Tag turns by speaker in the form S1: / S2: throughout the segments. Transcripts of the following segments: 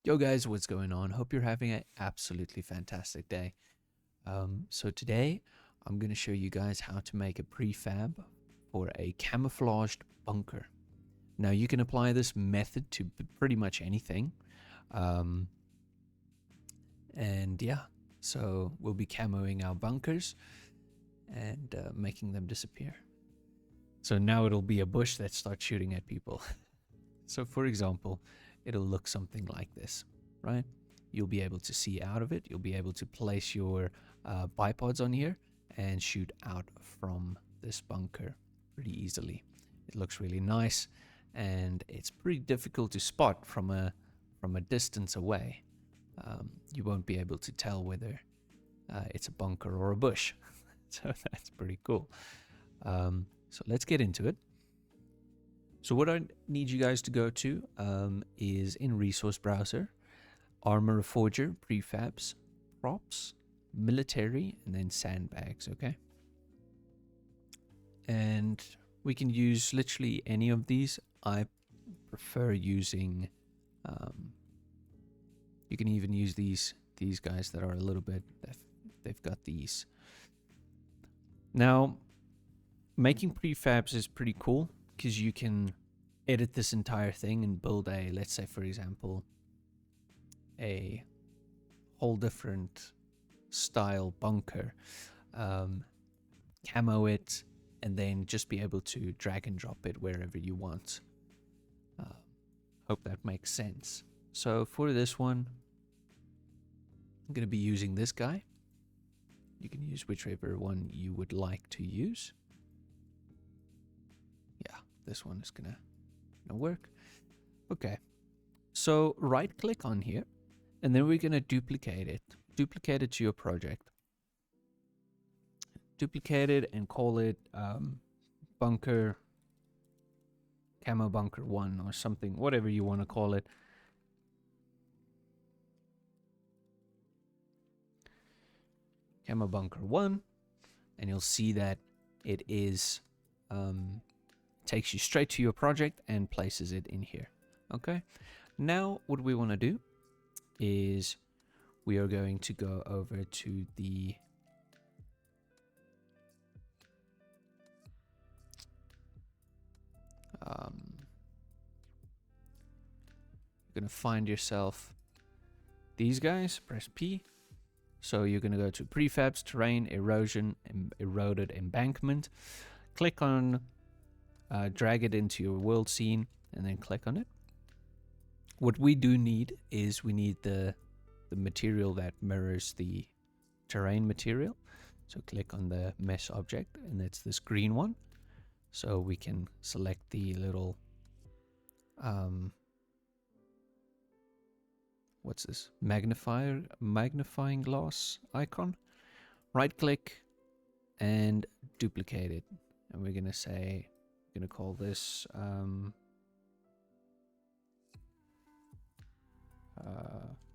S1: Yo guys, what's going on? Hope you're having an absolutely fantastic day. So today I'm going to show you guys how to make a prefab for a camouflaged bunker. Now you can apply this method to pretty much anything. Um, and yeah, so we'll be camoing our bunkers and making them disappear. So now it'll be a bush that starts shooting at people. So for example, it'll look something like this, right? You'll be able to see out of it. You'll be able to place your bipods on here and shoot out from this bunker pretty easily. It looks really nice, and it's pretty difficult to spot from a distance away. You won't be able to tell whether it's a bunker or a bush. So that's pretty cool. So let's get into it. So what I need you guys to go to is in Resource Browser, Arma Reforger, Prefabs, Props, Military, and then Sandbags, okay? And we can use literally any of these. I prefer using, you can even use these guys that are a little bit, they've got these. Now, making prefabs is pretty cool because you can edit this entire thing and build a, let's say for example, a whole different style bunker, camo it, and then just be able to drag and drop it wherever you want. Hope that makes sense. So for this one, I'm going to be using this guy. You can use whichever one you would like to use. Yeah, this one is gonna work. Okay, so right click on here, and then we're gonna duplicate it to your project. Duplicate it and call it bunker, camo bunker 1 or something, whatever you want to call it. Camo bunker 1, and you'll see that it is takes you straight to your project and places it in here. Okay, now what we want to do is we are going to go over to the you're going to find yourself these guys, press P. So you're going to go to Prefabs, Terrain, Erosion, and Eroded Embankment. Click on, drag it into your world scene, and then click on it. What we do need is we need the material that mirrors the terrain material. So click on the mesh object, and it's this green one. So we can select the little what's this, magnifying glass icon. Right click and duplicate it, and we're gonna say, we're gonna call this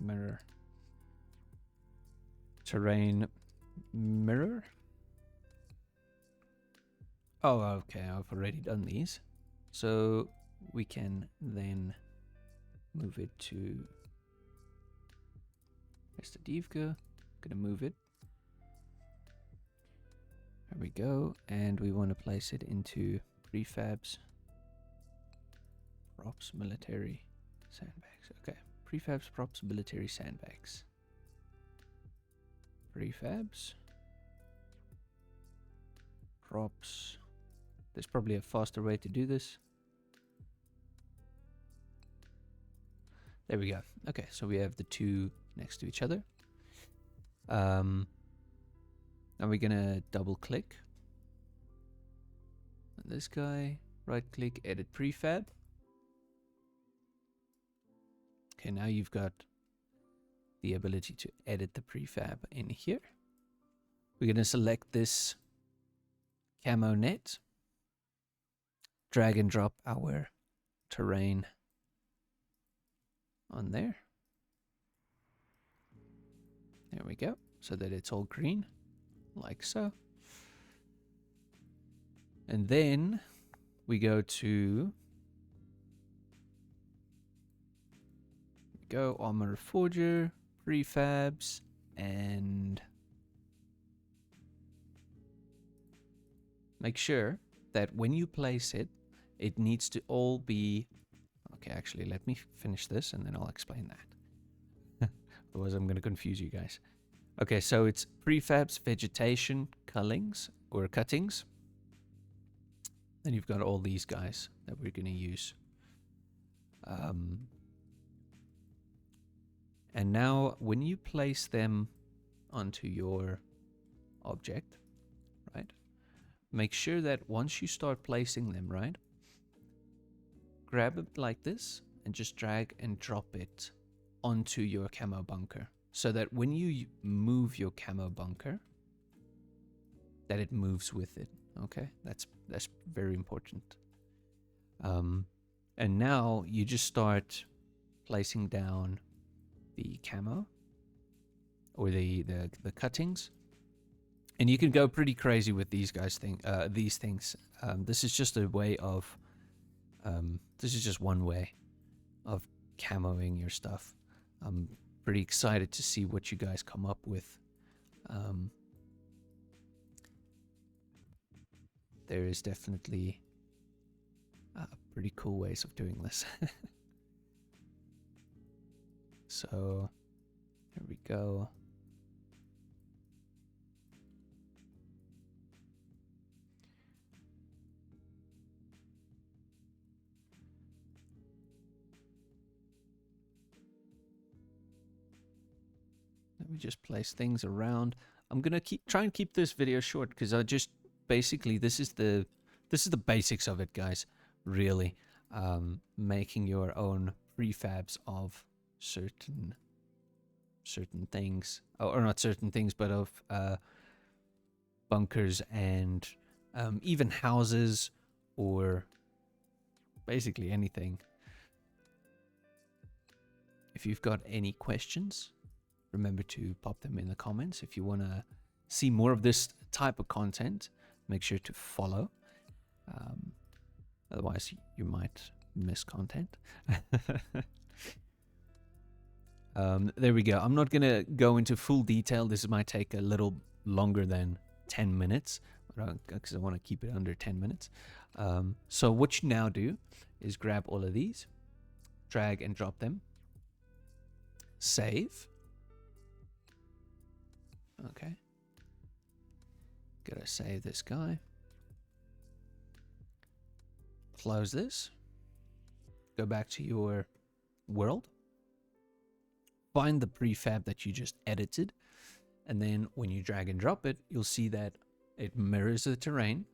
S1: mirror, terrain mirror. Oh, okay, I've already done these, so we can then move it to Mr. Divka. Gonna move it. There we go, and we want to place it into prefabs, props, military, sandbags. Okay, prefabs, props, military, sandbags. Prefabs, props. There's probably a faster way to do this. There we go. Okay, so we have the two next to each other. Now we're gonna double click on this guy, right click, edit prefab. Okay, now you've got the ability to edit the prefab in here. We're gonna select this camo net, drag and drop our terrain on there. There we go, so that it's all green, like so. And then we go to, go. Arma Reforger, Prefabs, and make sure that when you place it, it needs to all be... Okay, actually, let me finish this and then I'll explain that. Otherwise, I'm going to confuse you guys. Okay, so it's prefabs, vegetation, cullings, or cuttings. Then you've got all these guys that we're going to use. And now, when you place them onto your object, right? Make sure that once you start placing them, right? Grab it like this and just drag and drop it onto your camo bunker. So that when you move your camo bunker, that it moves with it. Okay, that's very important. And now you just start placing down the camo or the cuttings, and you can go pretty crazy with these guys. These things. This is just a way of. This is just one way of camoing your stuff. I'm pretty excited to see what you guys come up with. There is definitely pretty cool ways of doing this. So, here we go. Let me just place things around. I'm gonna try and keep this video short because I just basically this is the basics of it, guys. Really, making your own prefabs of certain things, or not certain things, but of bunkers and even houses, or basically anything. If you've got any questions, remember to pop them in the comments. If you want to see more of this type of content, make sure to follow. Otherwise, you might miss content. There we go. I'm not going to go into full detail. This might take a little longer than 10 minutes, because I want to keep it under 10 minutes. So what you now do is grab all of these, drag and drop them, save. Okay. Gotta save this guy. Close this. Go back to your world. Find the prefab that you just edited. And then when you drag and drop it, you'll see that it mirrors the terrain.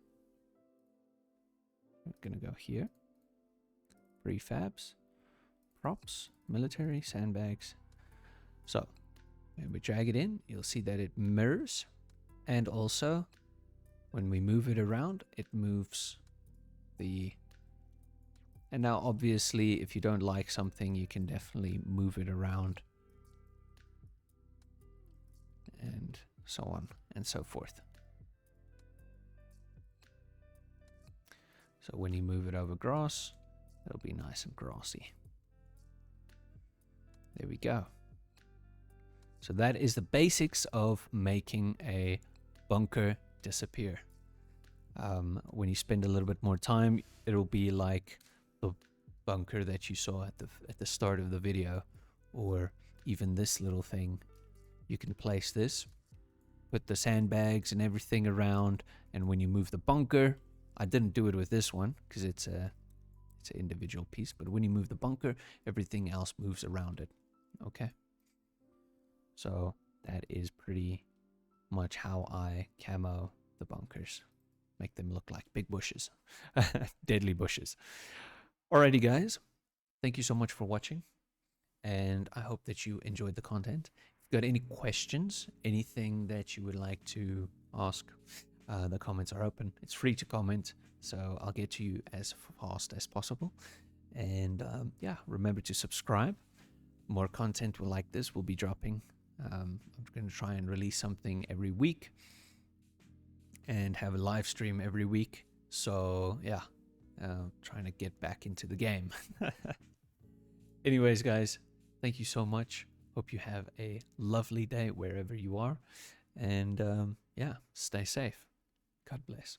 S1: I'm gonna go here. Prefabs, props, military, sandbags. So when we drag it in, you'll see that it mirrors. And also, when we move it around, it moves the... And now, obviously, if you don't like something, you can definitely move it around. And so on and so forth. So when you move it over grass, it'll be nice and grassy. There we go. So that is the basics of making a bunker disappear. When you spend a little bit more time, it'll be like the bunker that you saw at the start of the video, or even this little thing. You can place this, put the sandbags and everything around, and when you move the bunker, I didn't do it with this one because it's an individual piece, but when you move the bunker, everything else moves around it. Okay. So that is pretty much how I camo the bunkers. Make them look like big bushes. Deadly bushes. Alrighty, guys. Thank you so much for watching. And I hope that you enjoyed the content. If you've got any questions, anything that you would like to ask, the comments are open. It's free to comment, so I'll get to you as fast as possible. And yeah, remember to subscribe. More content like this will be dropping. I'm going to try and release something every week and have a live stream every week. So yeah, trying to get back into the game. Anyways, guys, Thank you so much. Hope you have a lovely day wherever you are. And yeah, stay safe. God bless.